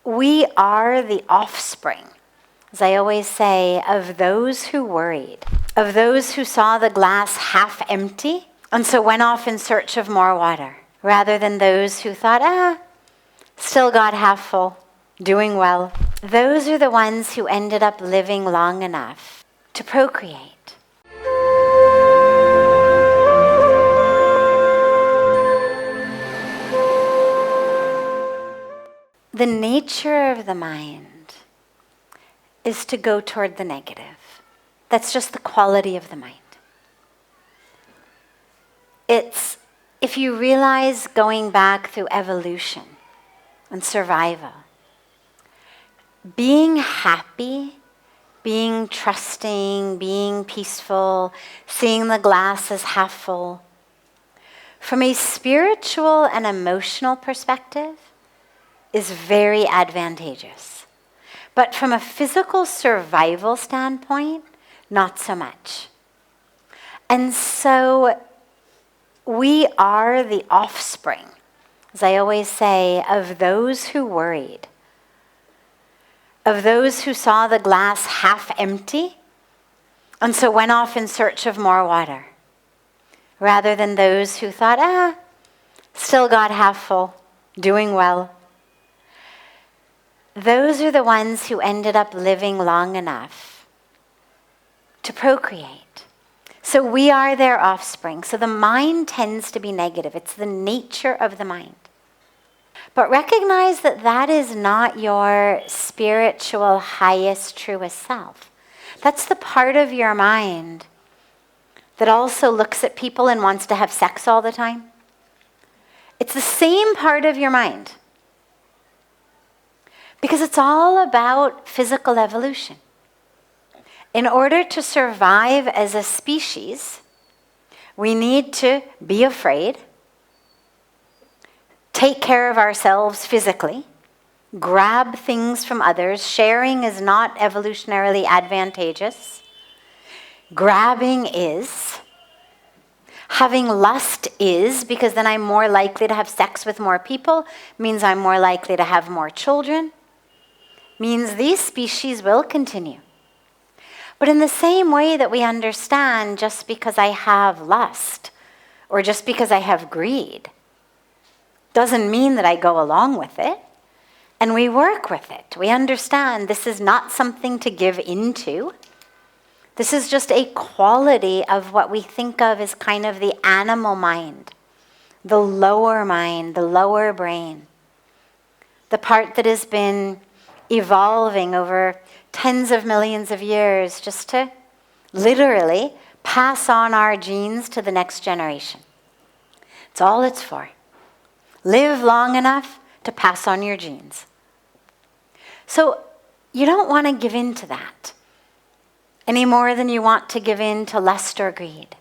We are the offspring, as I always say, of those who worried, of those who saw the glass half empty and so went off in search of more water, rather than those who thought, still got half full, doing well. Those are the ones who ended up living long enough to procreate. The nature of the mind is to go toward the negative. That's just the quality of the mind. It's, if you realize going back through evolution and survival, being happy, being trusting, being peaceful, seeing the glass as half full, from a spiritual and emotional perspective, is very advantageous. But from a physical survival standpoint, not so much. And so we are the offspring, as I always say, of those who worried, of those who saw the glass half empty and so went off in search of more water, rather than those who thought, still got half full, doing well. Those are the ones who ended up living long enough to procreate. So we are their offspring. So the mind tends to be negative. It's the nature of the mind. But recognize that that is not your spiritual, highest, truest self. That's the part of your mind that also looks at people and wants to have sex all the time. It's the same part of your mind. Because it's all about physical evolution. In order to survive as a species, we need to be afraid, take care of ourselves physically, grab things from others. Sharing is not evolutionarily advantageous. Grabbing is. Having lust is, because then I'm more likely to have sex with more people, means I'm more likely to have more children. Means these species will continue. But in the same way that we understand, just because I have lust or just because I have greed doesn't mean that I go along with it. And we work with it. We understand this is not something to give into. This is just a quality of what we think of as kind of the animal mind, the lower mind, the lower brain, the part that has been evolving over tens of millions of years just to literally pass on our genes to the next generation. It's all it's for. Live long enough to pass on your genes. So you don't want to give in to that any more than you want to give in to lust or greed.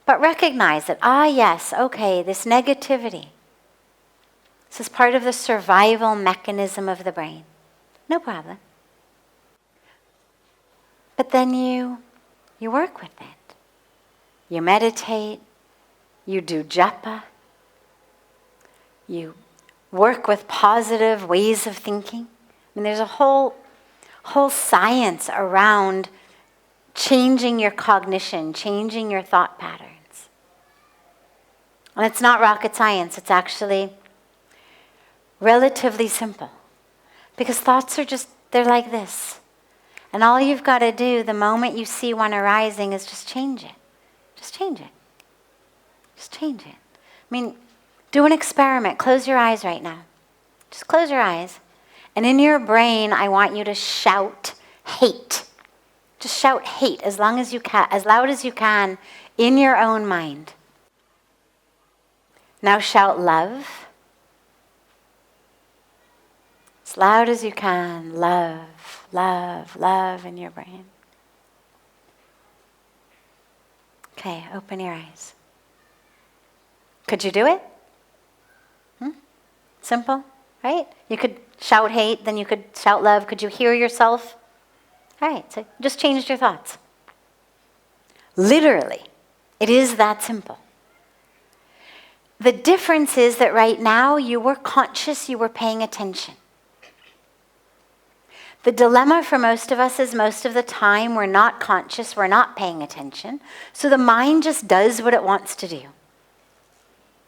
But recognize that, yes, okay, this negativity, this is part of the survival mechanism of the brain. No problem. But then you work with it. You meditate, you do japa, you work with positive ways of thinking. I mean, there's a whole science around changing your cognition, changing your thought patterns. And it's not rocket science, it's actually relatively simple. Because thoughts are they're like this. And all you've got to do the moment you see one arising is just change it. Just change it. Just change it. I mean, do an experiment. Close your eyes right now. Just close your eyes. And in your brain, I want you to shout hate. Just shout hate as loud as you can in your own mind. Now shout love. As loud as you can, love, love, love in your brain. Okay, open your eyes. Could you do it? Simple, right? You could shout hate, then you could shout love. Could you hear yourself? All right, so just changed your thoughts. Literally, it is that simple. The difference is that right now you were conscious, you were paying attention. The dilemma for most of us is most of the time we're not conscious, we're not paying attention. So the mind just does what it wants to do.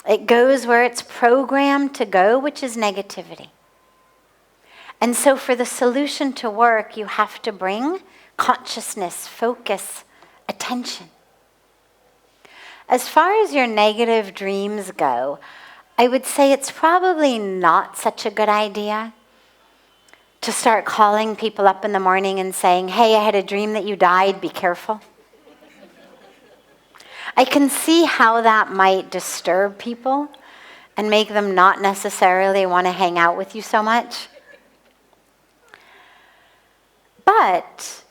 It goes where it's programmed to go, which is negativity. And so for the solution to work, you have to bring consciousness, focus, attention. As far as your negative dreams go, I would say it's probably not such a good idea to start calling people up in the morning and saying, hey, I had a dream that you died, be careful. I can see how that might disturb people and make them not necessarily want to hang out with you so much. But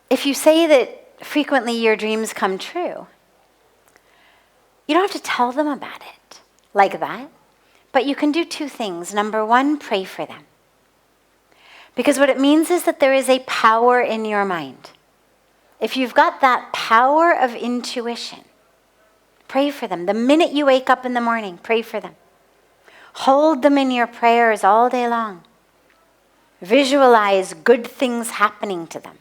if you say that frequently your dreams come true, you don't have to tell them about it like that. But you can do two things. Number one, pray for them. Because what it means is that there is a power in your mind. If you've got that power of intuition, pray for them. The minute you wake up in the morning, pray for them. Hold them in your prayers all day long. Visualize good things happening to them.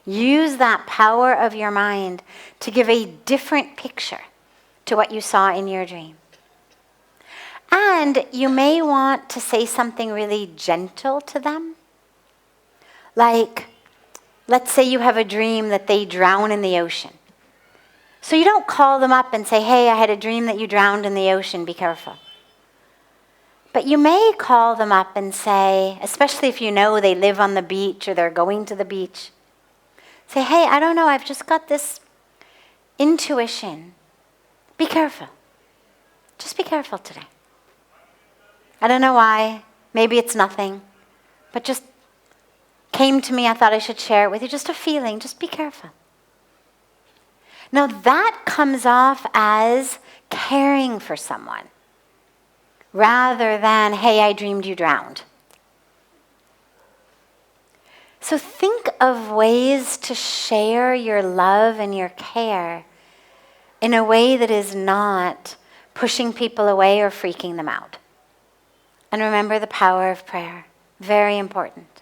Use that power of your mind to give a different picture to what you saw in your dream. And you may want to say something really gentle to them. Like, let's say you have a dream that they drown in the ocean. So you don't call them up and say, hey, I had a dream that you drowned in the ocean, be careful. But you may call them up and say, especially if you know they live on the beach or they're going to the beach, say, hey, I don't know, I've just got this intuition. Be careful. Just be careful today. I don't know why. Maybe it's nothing. But just came to me, I thought I should share it with you. Just a feeling. Just be careful. Now that comes off as caring for someone, rather than, hey, I dreamed you drowned. So think of ways to share your love and your care in a way that is not pushing people away or freaking them out. And remember the power of prayer. Very important.